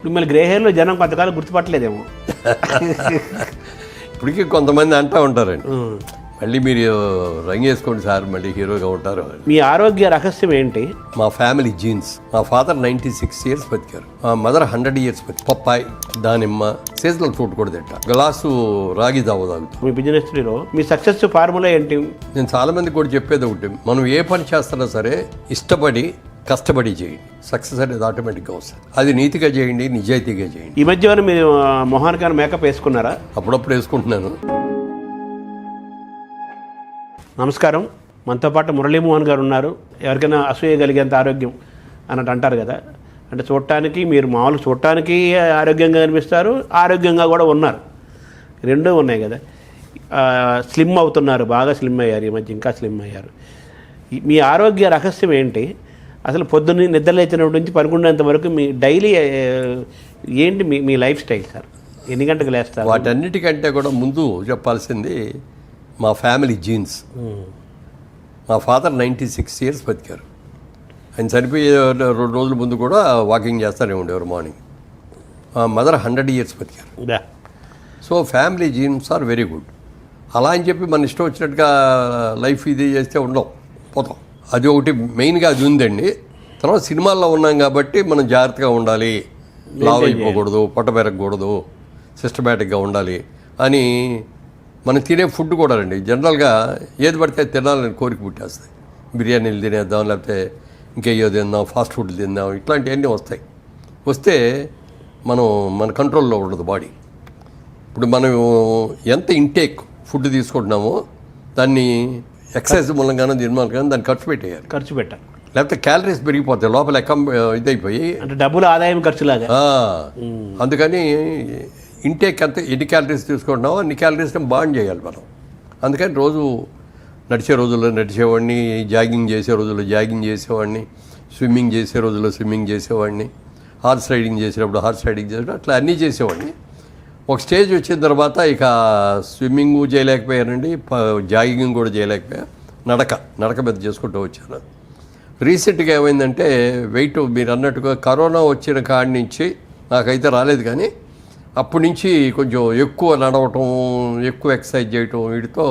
మిమ్మల్ని గ్రే హెయిర్లో జనం కొంతకాలం గుర్తుపట్టలేదేమో. ఇప్పటికీ కొంతమంది అంటూ ఉంటారండి, మళ్ళీ మీరు రంగు వేసుకోండి సార్, మళ్ళీ హీరోగా ఉంటారు. మీ ఆరోగ్య రహస్యం ఏంటి? మా ఫ్యామిలీ జీన్స్. మా ఫాదర్ 96 years బతికారు, మా మదర్ 100 years బతికారు. పప్పాయి, దానిమ్మ, సీజనల్ ఫ్రూట్ కూడా తింటా, గ్లాసు రాగి జావ తాగుతాం. మీ బిజినెస్ లో మీ సక్సెస్ ఫార్ములా ఏంటి? నేను చాలా మంది కూడా చెప్పేది ఒకటి, మనం ఏ పని చేస్తున్నా సరే ఇష్టపడి కష్టపడి చేయండి, సక్సెస్ అనేది ఆటోమేటిక్గా వస్తుంది. అది నీతిగా చేయండి, నిజాయితీగా చేయండి. ఈ మధ్య మీరు మొహానికి మేకప్ వేసుకున్నారా? అప్పుడప్పుడు వేసుకుంటున్నాను. నమస్కారం, మనతో పాటు మురళీమోహన్ గారు ఉన్నారు. ఎవరికైనా అసూయ కలిగేంత ఆరోగ్యం అన్నట్టు అంటారు కదా, అంటే చూడటానికి మీరు మామూలు చూడటానికి ఆరోగ్యంగా కనిపిస్తారు, ఆరోగ్యంగా కూడా ఉన్నారు, రెండూ ఉన్నాయి కదా. స్లిమ్ అవుతున్నారు, బాగా స్లిమ్ అయ్యారు, ఈ మధ్య ఇంకా స్లిమ్ అయ్యారు. మీ ఆరోగ్య రహస్యం ఏంటి? అసలు పొద్దున్న నిద్రలేచినప్పటి నుంచి పడుకునేంత వరకు మీ డైలీ ఏంటి మీ లైఫ్ స్టైల్ సార్? ఎన్ని గంటలకు లేస్తారు? వాటన్నిటికంటే కూడా ముందు చెప్పాల్సింది మా ఫ్యామిలీ జీన్స్. మా ఫాదర్ 96 years బతికారు. ఆయన చనిపోయే 2 రోజుల ముందు కూడా వాకింగ్ చేస్తూనే ఉండేవారు మార్నింగ్. మా మదర్ 100 years బతికారు. So family genes are very good. అలా అని చెప్పి మన ఇష్టం వచ్చినట్టుగా లైఫ్ ఇది చేస్తే ఉండవు, పోతాం. అది ఒకటి మెయిన్గా అది ఉందండి. తర్వాత సినిమాల్లో ఉన్నాం కాబట్టి మనం జాగ్రత్తగా ఉండాలి, లావ్ అయిపోకూడదు, పొట్ట పెరగకూడదు, సిస్టమేటిక్గా ఉండాలి అని. మనం తినే ఫుడ్ కూడా అండి, జనరల్గా ఏది పడితే తినాలని కోరిక పుట్టేస్తాయి. బిర్యానీలు తినేద్దాం, లేకపోతే ఇంకేయో తిందాం, ఫాస్ట్ ఫుడ్ తిందాం, ఇట్లాంటివన్నీ వస్తే మన కంట్రోల్లో ఉండదు బాడీ. ఇప్పుడు మనం ఎంత ఇంటేక్ ఫుడ్ తీసుకుంటున్నామో దాన్ని ఎక్సర్సైజ్ మూలంగానో దీని మూలంగానో దాన్ని ఖర్చు పెట్టాలి, లేకపోతే క్యాలరీస్ పెరిగిపోతాయి లోపల ఇదైపోయి, అంటే డబ్బులు ఆదాయం ఖర్చులాగా. అందుకని ఇంటేక్ అంత ఎన్ని క్యాలరీస్ తీసుకుంటున్నామో అన్ని క్యాలరీస్ని బాండ్ చేయాలి మనం. అందుకని రోజు నడిచే రోజుల్లో నడిచేవాడిని, జాగింగ్ చేసే రోజుల్లో జాగింగ్ చేసేవాడిని, స్విమ్మింగ్ చేసే రోజుల్లో స్విమ్మింగ్ చేసేవాడిని, హార్స్ రైడింగ్ చేసేటప్పుడు హార్స్ రైడింగ్ చేసేటప్పుడు అట్లా అన్నీ చేసేవాడిని. ఒక స్టేజ్ వచ్చిన తర్వాత ఇక స్విమ్మింగ్ చేయలేకపోయానండి, జాగింగ్ కూడా చేయలేకపోయా, నడక మీద చేసుకుంటూ వచ్చాను. రీసెంట్గా ఏమైందంటే వెయిట్, మీరు అన్నట్టుగా కరోనా వచ్చిన కాడి నుంచి నాకైతే రాలేదు, కానీ అప్పటి నుంచి కొంచెం ఎక్కువ నడవటం, ఎక్కువ ఎక్సర్సైజ్ చేయటం, వీటితో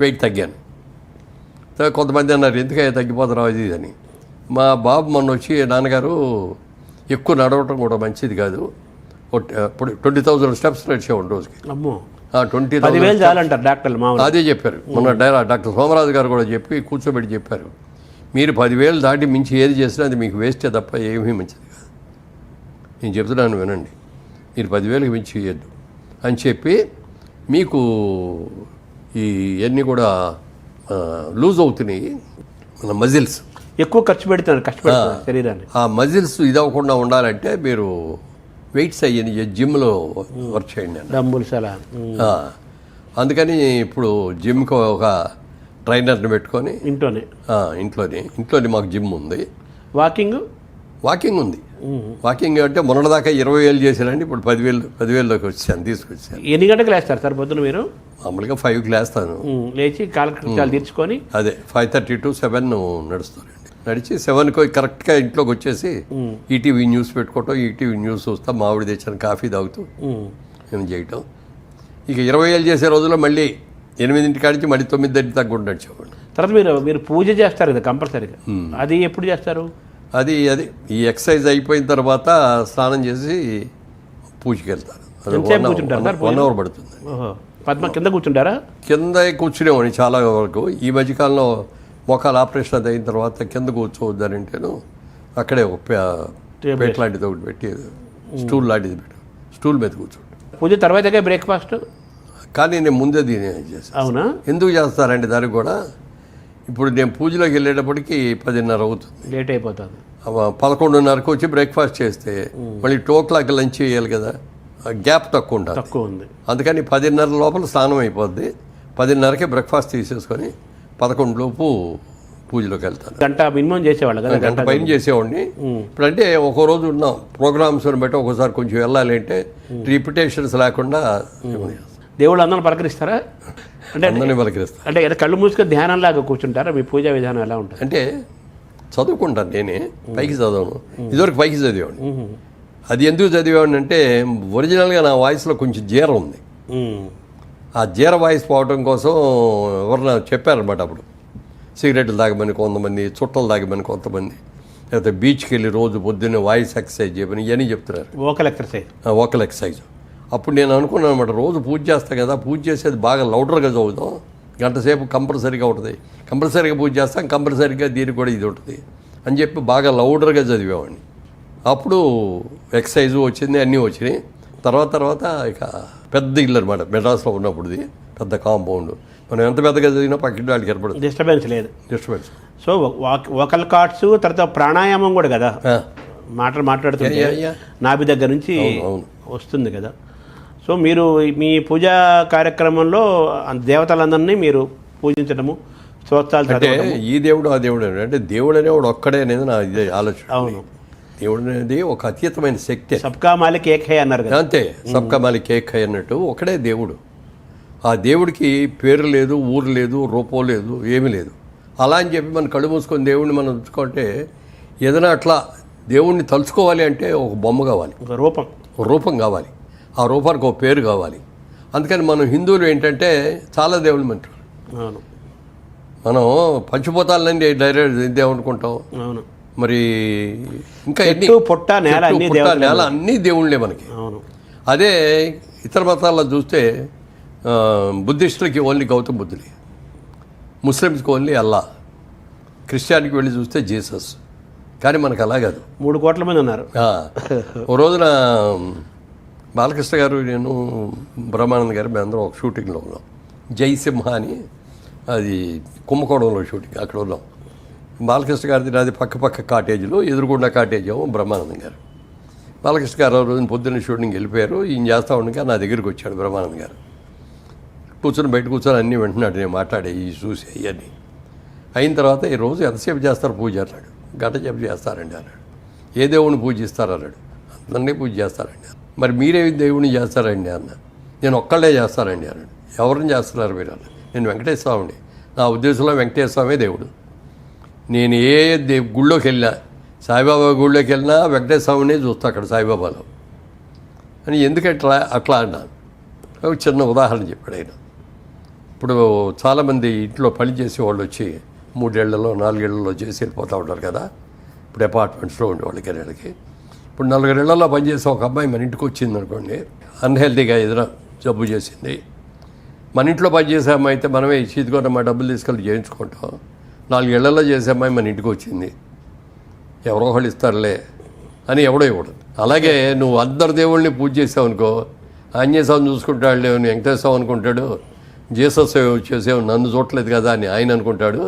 వెయిట్ తగ్గాను. కొంతమంది అన్నారు ఎందుకయ్యా తగ్గిపోతున్నావు అది అని. మా బాబు మొన్న వచ్చి, నాన్నగారు ఎక్కువ నడవటం కూడా మంచిది కాదు, ఇప్పుడు 20,000 steps నడిచేవాడు రోజుకి. 20,000 చాలంటారు డాక్టర్లు. అదే చెప్పారు మొన్న డాక్టర్ సోమరాజు గారు కూడా చెప్పి కూర్చోబెట్టి చెప్పారు, మీరు 10,000 దాటి మించి ఏది చేసినా అది మీకు వేస్టే తప్ప ఏమీ మంచిది కాదు. నేను చెప్తున్నాను వినండి, మీరు 10,000కి మించి చేయొద్దు అని చెప్పి, మీకు ఇవన్నీ కూడా లూజ్ అవుతున్నాయి మన మజిల్స్, ఎక్కువ ఖర్చు పెడుతున్నారు శరీరాన్ని. ఆ మజిల్స్ ఇది అవ్వకుండా ఉండాలంటే మీరు వెయిట్స్ అయ్యి జిమ్లో వర్క్ చేయండి, డంబుల్స్ అలా. అందుకని ఇప్పుడు జిమ్కి ఒక ట్రైనర్ని పెట్టుకొని ఇంట్లోనే మాకు జిమ్ ఉంది. వాకింగ్ ఉంది. వాకింగ్ అంటే మొన్నటిదాకా 20,000 చేశానండి, ఇప్పుడు 10,000లోకి తీసుకొచ్చాను. ఎన్ని గంటలకు లేస్తారు సార్ పొద్దున మీరు? మామూలుగా 5కి లేస్తాను, లేచి కాలకృత్యాలు తీర్చుకొని అదే 5:30 to 7 నడుస్తానండి. నడిచి 7కి కరెక్ట్గా ఇంట్లోకి వచ్చేసి ఈటీవీ న్యూస్ పెట్టుకోవటం, ఈటీవీ న్యూస్ చూస్తా, మామిడి తెచ్చిన కాఫీ తాగుతూ నేను చేయటం. ఇక 20,000 చేసే రోజుల్లో మళ్ళీ 8 కాడి మళ్ళీ 9 తగ్గకుండా నడిచేవాడు. తర్వాత మీరు పూజ చేస్తారు కదా కంపల్సరీగా, అది ఎప్పుడు చేస్తారు? అది ఈ ఎక్సర్సైజ్ అయిపోయిన తర్వాత స్నానం చేసి పూజకి వెళ్తాను. 1 hour పడుతుంది. కింద కూర్చుంటారా? కింద కూర్చునేవాడిని చాలా వరకు. ఈ మధ్యకాలంలో మోకాలు ఆపరేషన్ అది అయిన తర్వాత కింద కూర్చోవద్దని అంటేను అక్కడే ఒక పేట లాంటిది ఒకటి పెట్టి, స్టూల్ లాంటిది పెట్టి స్టూల్ మీద కూర్చోండి. పూజ తర్వాతగా బ్రేక్ఫాస్ట్, కానీ నేను ముందే దీని చేస్తాను. అవునా? ఎందుకు చేస్తారండి దానికి కూడా? ఇప్పుడు నేను పూజలోకి వెళ్ళేటప్పటికి 10:30 అవుతుంది, లేట్ అయిపోతుంది. 11:30కు వచ్చి బ్రేక్ఫాస్ట్ చేస్తే మళ్ళీ 2 o'clock లంచ్ చేయాలి కదా, గ్యాప్ తక్కువ ఉంది. అందుకని 10:30 లోపల స్నానం అయిపోద్ది, 10:30కే బ్రేక్ఫాస్ట్ తీసేసుకొని 11 లోపు పూజలోకి వెళ్తాను. గంట మినిమం చేసేవాళ్ళు కదా, గంట పైన చేసేవాడిని. ఇప్పుడు అంటే ఒక రోజు ఉన్నాం ప్రోగ్రామ్స్ని బట్టి ఒకసారి కొంచెం వెళ్ళాలి అంటే రిపిటేషన్స్ లేకుండా. దేవుళ్ళు అందరిని పలకరిస్తారా? అంటే అందరినీ పలకరిస్తారు. అంటే కళ్ళు మూసుకొని ధ్యానంలాగా కూర్చుంటారా? మీ పూజా విధానం ఎలా ఉంటుంది? అంటే చదువుకుంటాను, నేనే పైకి చదవను, ఇదివరకు పైకి చదివాను. అది ఎందుకు చదివానంటే ఒరిజినల్గా నా వాయిస్లో కొంచెం జీర ఉంది. ఆ జీర వాయిస్ పోవడం కోసం ఎవరన్నా చెప్పారనమాట. అప్పుడు సిగరెట్లు తాగమని కొంతమంది, చుట్టలు తాగమని కొంతమంది, లేకపోతే బీచ్కి వెళ్ళి రోజు పొద్దున్నే వాయిస్ ఎక్సర్సైజ్ చేయమని ఇవన్నీ చెప్తున్నారు. Vocal exercise. అప్పుడు నేను అనుకున్నాను అనమాట, రోజు పూజ చేస్తాను కదా, పూజ చేసేది బాగా లౌడర్గా చదువుతాం, గంట సేపు కంపల్సరీగా ఉంటుంది, కంపల్సరీగా పూజ చేస్తాం, కంపల్సరీగా దీనికి కూడా ఇది ఉంటుంది అని చెప్పి బాగా లౌడర్గా చదివేవాడిని. అప్పుడు ఎక్సర్సైజు వచ్చింది, అన్నీ వచ్చినాయి. తర్వాత ఇక పెద్ద ఇల్లు అనమాట మెడ్రాస్లో ఉన్నప్పుడుది, పెద్ద కాంపౌండ్. మనం ఎంత పెద్దగా చదివినా పక్కింటి వాళ్ళకి ఏర్పడుతుంది, డిస్టర్బెన్స్ లేదు. సో వోకల్ కార్డ్స్, తర్వాత ప్రాణాయామం కూడా కదా, మాట్లాడుతుంటే నాభి దగ్గర నుంచి వస్తుంది కదా. సో మీరు మీ పూజా కార్యక్రమంలో దేవతలందరినీ మీరు పూజించడము, స్తోత్రాలు చదవడం. ఈ దేవుడు ఆ దేవుడు అంటే దేవుడు అనేవాడు ఒక్కడే అనేది నా ఇదే ఆలోచన. అవును, దేవుడు అనేది ఒక అతీతమైన శక్తి. సబ్కా మాలిక్ ఏక్ హై అన్నారు కదా. అంతే, సబ్కా మాలిక్ ఏక్ హై అన్నట్టు ఒకడే దేవుడు. ఆ దేవుడికి పేరు లేదు, ఊరు లేదు, రూపం లేదు, ఏమీ లేదు. అలా అని చెప్పి మనం కళ్ళు మూసుకొని దేవుడిని మనం ఉంచుకుంటే, ఏదైనా అట్లా దేవుణ్ణి తలుచుకోవాలి అంటే ఒక బొమ్మ కావాలి, ఒక రూపం కావాలి, ఆ రూపానికి ఒక పేరు కావాలి. అందుకని మనం హిందువులు ఏంటంటే చాలా దేవుళ్ళు మంటారు. అవును, మనం పంచభూతాలన్నీ డైరెక్ట్ ఇదేమనుకుంటాం. అవును, మరి ఇంకా పొట్ట నేల అన్నీ దేవుళ్ళే మనకి. అవును. అదే ఇతర మతాల్లో చూస్తే బుద్ధిస్టులకి ఓన్లీ గౌతమ బుద్ధులే, ముస్లిమ్స్కి ఓన్లీ అల్లా, క్రిస్టియానికి వెళ్ళి చూస్తే జీసస్. కానీ మనకు అలా కాదు, 3 కోట్ల మంది ఉన్నారు. ఓ రోజున బాలకృష్ణ గారు, నేను, బ్రహ్మానంద్ గారు, మేము అందరం ఒక షూటింగ్లో ఉన్నాం. జయసింహ అని, అది కుంభకోణంలో షూటింగ్, అక్కడ ఉన్నాం. బాలకృష్ణ గారిది నాది పక్క కాటేజీలో, ఎదురుగుండా కాటేజ్ ఏమో బ్రహ్మానందం గారు. బాలకృష్ణ గారు ఆ రోజున పొద్దున్న షూటింగ్ వెళ్ళిపోయారు. ఈయన చేస్తూ ఉండగా నా దగ్గరికి వచ్చాడు బ్రహ్మానందం గారు. బయట కూర్చొని అన్నీ వింటున్నాడు, నేను మాట్లాడే ఈ చూసి అవన్నీ అయిన తర్వాత, ఈ రోజు ఎంతసేపు చేస్తారు పూజ అన్నాడు. గంట సేపు చేస్తారండి అన్నాడు. ఏ దేవుడిని పూజిస్తారు అన్నాడు. అందరినీ పూజ చేస్తారండి. మరి మీరే దేవుడిని చేస్తారండి అన్న. నేను ఒక్కళ్ళే చేస్తానండి అన్నాడు. ఎవరిని చేస్తున్నారు మీరు అన్న. నేను వెంకటేశ్వర స్వామిని. నా ఉద్దేశంలో వెంకటేశ్వర స్వామి దేవుడు. నేను ఏ గుళ్ళోకి వెళ్ళినా, సాయిబాబా గుళ్ళోకి వెళ్ళినా వెంకటేశ్వర స్వామిని చూస్తా అక్కడ సాయిబాబాలో అని. ఎందుకంటే అట్లా అన్నాను. ఒక చిన్న ఉదాహరణ చెప్పాడు ఆయన. ఇప్పుడు చాలామంది ఇంట్లో పని చేసేవాళ్ళు వచ్చి 3 ఏళ్లలో 4 ఏళ్లలో చేసి వెళ్ళిపోతూ ఉంటారు కదా. ఇప్పుడు అపార్ట్మెంట్స్లో ఉండేవాళ్ళు కెరీర్కి. ఇప్పుడు 4 ఏళ్లలో పనిచేసే ఒక అమ్మాయి మన ఇంటికి వచ్చింది అనుకోండి, అన్హెల్తీగా ఏదైనా జబ్బు చేసింది. మన ఇంట్లో పనిచేసే అమ్మాయి అయితే మనమే ఇదిగోన మా డబ్బులు తీసుకెళ్ళి చేయించుకుంటాం. 4 ఏళ్లలో చేసే అమ్మాయి మన ఇంటికి వచ్చింది, ఎవరో ఒకళ్ళు ఇస్తారులే అని ఎవడో ఇవ్వడు. అలాగే నువ్వు అందరు దేవుళ్ళని పూజ చేసావు అనుకో, ఆంజనేయ స్వామిని చూసుకుంటాడు, లేవు వెంకటేశ్వర స్వామి అనుకుంటాడు, జీసస్ చేసేవు నన్ను చూడలేదు కదా అని ఆయన అనుకుంటాడు.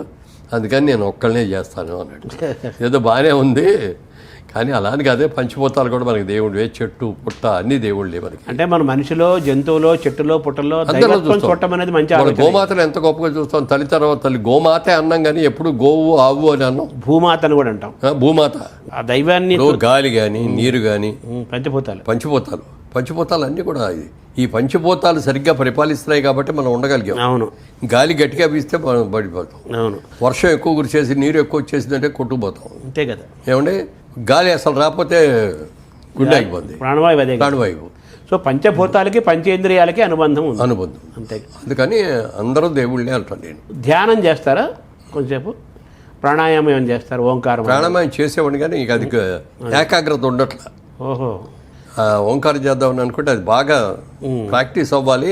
అందుకని నేను ఒక్కళ్ళనే చేస్తాను అన్నాడు. ఏదో బాగానే ఉంది, కానీ అలానే కాదే పంచిపోతాలు కూడా మనకి దేవుడు, చెట్టు పుట్ట అన్ని దేవుళ్ళే మనకి. అంటే మన మనిషిలో, జంతువులో, చెట్టులో, పుట్టలో చూడటం అనేది మంచి. గోమాతను ఎంత గొప్పగా చూస్తాం. తల్లి తర్వాత తల్లి గోమాతే అన్నాం, కానీ ఎప్పుడు గోవు ఆవు అని అన్నాం. భూమాత అని కూడా అంటాం. భూమాత, ఆ దైవాన్ని, గాలి కానీ నీరు కానీ, పంచభూతాలు అన్నీ కూడా ఈ పంచభూతాలు సరిగ్గా పరిపాలిస్తున్నాయి కాబట్టి మనం ఉండగలిగాం. అవును. గాలి గట్టిగా వీస్తే మనం పడిపోతాం. అవును. వర్షం ఎక్కువ కురిచేసి నీరు ఎక్కువ వచ్చేసిందంటే కొట్టుకుపోతాం. అంతే కదా. ఏమంటే గాలి అసలు రాకపోతే గుండె అయిపోద్ది, ప్రాణవాయువు. సో పంచభూతాలకి పంచేంద్రియాలకి అనుబంధం ఉంది. అంతే. అందుకని అందరూ దేవుళ్ళే అంటాను నేను. ధ్యానం చేస్తారా కొంచెంసేపు? ప్రాణాయామం ఏమైనా చేస్తారు? ఓంకారం ప్రాణాయామం చేసేవాడిని, కానీ ఇక అది ఏకాగ్రత ఉండట్లా. ఓహో. ఓంకారం చేద్దామని అనుకుంటే అది బాగా ప్రాక్టీస్ అవ్వాలి,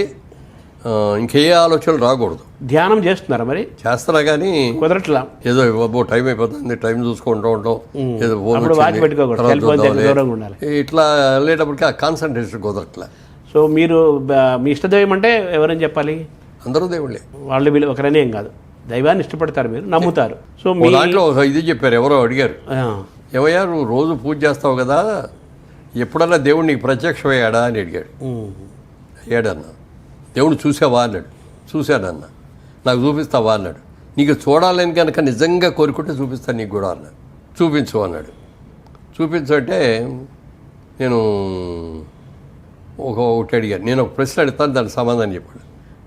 ఇంకే ఆలోచనలు రాకూడదు. ధ్యానం చేస్తున్నారా మరి? చేస్తారా, కానీ కుదరట్లా. ఏదో టైం అయిపోతుంది, టైం చూసుకుంటూ ఉంటాం, ఏదో ఇట్లా వెళ్ళేటప్పటికి ఆ కాన్సన్ట్రేషన్ కుదరట్లా. సో మీరు మీ ఇష్టదైవం అంటే ఎవరని చెప్పాలి? అందరూ దేవుళ్ళే. వాళ్ళు ఒకరనే ఏం కాదు, దైవాన్ని ఇష్టపడతారు, మీరు నమ్ముతారు. సో మీ దాంట్లో ఇది చెప్పారు, ఎవరో అడిగారు, ఏమయ్యా నువ్వు రోజు పూజ చేస్తావు కదా, ఎప్పుడన్నా దేవుడు నీకు ప్రత్యక్షమయ్యాడా అని అడిగాడు. అయ్యాడన్నా. దేవుడు చూసావా అన్నాడు. చూశానన్నా. నాకు చూపిస్తావా అన్నాడు. నీకు చూడాలని కనుక నిజంగా కోరుకుంటే చూపిస్తాను నీకు కూడా అన్నాడు. చూపించు అన్నాడు. చూపించు అంటే నేను ఒకటి అడిగాను. నేను ఒక ప్రశ్న అడుగుతాను, దానికి సమాధానం చెప్పాడు.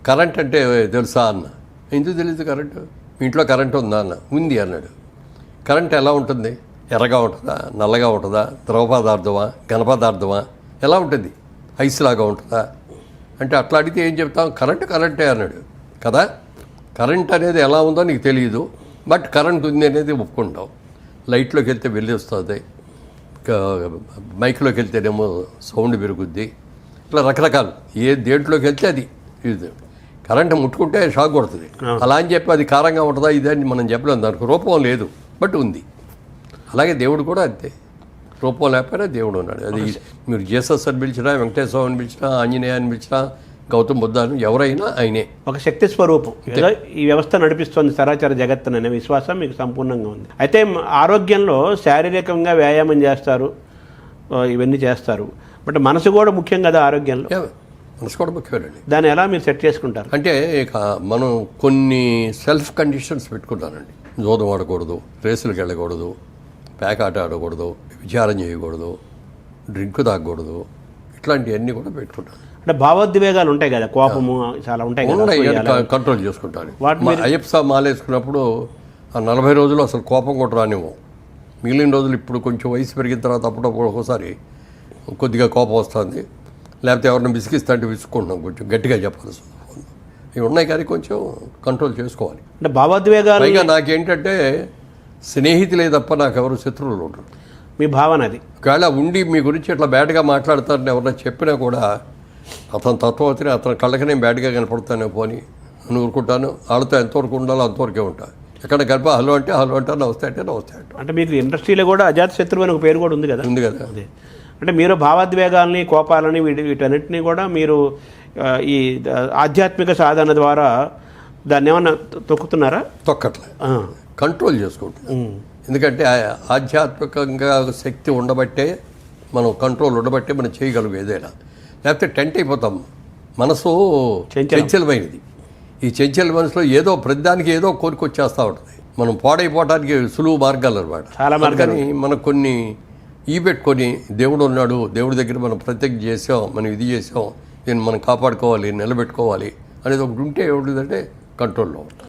కరెంట్ అంటే తెలుసా అన్న. ఎందుకు తెలియదు కరెంటు? మీ ఇంట్లో కరెంట్ ఉందా అన్న. ఉంది అన్నాడు. కరెంట్ ఎలా ఉంటుంది? ఎర్రగా ఉంటుందా, నల్లగా ఉంటుందా, ద్రవ పదార్థమా, ఘన పదార్థమా, ఎలా ఉంటుంది, ఐస్ లాగా ఉంటుందా అంటే అట్లా అడిగితే ఏం చెప్తాం, కరెంటే అన్నాడు కదా. కరెంట్ అనేది ఎలా ఉందో నీకు తెలియదు, బట్ కరెంట్ ఉంది అనేది ఒప్పుకుంటాం. లైట్లోకి వెళ్తే వెళ్ళి వస్తుంది, మైక్లోకి వెళ్తేనేమో సౌండ్ పెరుగుద్ది, ఇట్లా రకరకాలు దేంట్లోకి వెళ్తే అది ఇది. కరెంట్ ముట్టుకుంటే షాక్ కొడుతుంది. అలా అని చెప్పి అది కారంగా ఉంటుందా ఇదని మనం చెప్పలేము, దానికి రూపం లేదు బట్ ఉంది. అలాగే దేవుడు కూడా అంతే, రూపం లేకపోయినా దేవుడు ఉన్నాడు. అది మీరు జీసస్ అని పిలిచినా, వెంకటేశ్వర అని పిలిచినా, ఆంజనేయ అని పిలిచినా, గౌతమ్ బుద్ధ అని ఎవరైనా ఆయనే ఒక శక్తి స్వరూపం. ఏదో ఈ వ్యవస్థ నడిపిస్తుంది సరాచర జగత్తుననే విశ్వాసం మీకు సంపూర్ణంగా ఉంది. అయితే ఆరోగ్యంలో శారీరకంగా వ్యాయామం చేస్తారు, ఇవన్నీ చేస్తారు, బట్ మనసు కూడా ముఖ్యం కదా ఆరోగ్యంలో. మనసు కూడా ముఖ్యమేనండి. దాన్ని ఎలా మీరు సెట్ చేసుకుంటారు? అంటే ఇక మనం కొన్ని సెల్ఫ్ కండిషన్స్ పెట్టుకుంటానండి. జోదం ఆడకూడదు, రేసులకు వెళ్ళకూడదు, పేకాట ఆడకూడదు, విచారం చేయకూడదు, డ్రింక్ తాగకూడదు, ఇట్లాంటివన్నీ కూడా పెట్టుకుంటాను. అంటే భావోద్వేగాలు ఉంటాయి కదా, కోపము చాలా ఉంటాయి కదా, కంట్రోల్ చేసుకుంటాను. అయ్యప్ప మాలేసుకున్నప్పుడు ఆ 40 రోజులు అసలు కోపం కూడా రానివ్వం. మిగిలిన రోజులు ఇప్పుడు కొంచెం వయసు పెరిగిన తర్వాత అప్పుడప్పుడు ఒక్కోసారి కొద్దిగా కోపం వస్తుంది, లేకపోతే ఎవరిని విసిగిస్తా అంటే విసుకుంటున్నాం, కొంచెం గట్టిగా చెప్పాల్సి ఇవి ఉన్నాయి, కానీ కొంచెం కంట్రోల్ చేసుకోవాలి. అంటే భావోద్వేగాలు పైగా నాకేంటంటే స్నేహితులే తప్ప నాకెవరు శత్రువులు ఉంటారు. మీ భావన అది. ఒకవేళ ఉండి మీ గురించి ఇట్లా బ్యాడ్గా మాట్లాడతారని ఎవరైనా చెప్పినా కూడా అతను తత్వవతిని అతని కళ్ళకి నేను బ్యాడ్గా కనపడతానే పోని అని ఊరుకుంటాను. వాళ్ళతో ఎంతవరకు ఉండాలో అంతవరకే ఉంటాను. ఎక్కడ గర్భ హలో అంటే హలో అంటారు, నమస్తే అంటే నమస్తే అంటారు. అంటే మీకు ఇండస్ట్రీలో కూడా అజాత శత్రువు అని ఒక పేరు కూడా ఉంది కదా. ఉంది కదా. అదే అంటే మీరు భావోద్వేగాల్ని, కోపాలని, వీటన్నిటిని కూడా మీరు ఈ ఆధ్యాత్మిక సాధన ద్వారా దాన్ని ఏమన్నా తొక్కుతున్నారా? తొక్కట్లే, కంట్రోల్ చేసుకుంటున్నాం. ఎందుకంటే ఆధ్యాత్మికంగా శక్తి ఉండబట్టే, మనం కంట్రోల్ ఉండబట్టే మనం చేయగలం ఏదైనా. లేకపోతే టెంట్ అయిపోతాం. మనసు చంచలమైనది. ఈ చంచల మనసులో ఏదో ప్రతిదానికి ఏదో కోరిక వచ్చేస్తూ ఉంటుంది. మనం పాడైపోవడానికి సులువు మార్గాలు అనమాట. చాలా మార్గాలు. కానీ మనకు కొన్ని పెట్టుకొని దేవుడు ఉన్నాడు, దేవుడి దగ్గర మనం ప్రత్యక్ష చేసాం, మనం ఇది చేసాం, దీన్ని మనం కాపాడుకోవాలి, నిలబెట్టుకోవాలి అనేది ఒకటి ఉంటే ఏమిటంటే కంట్రోల్లో ఉంటుంది.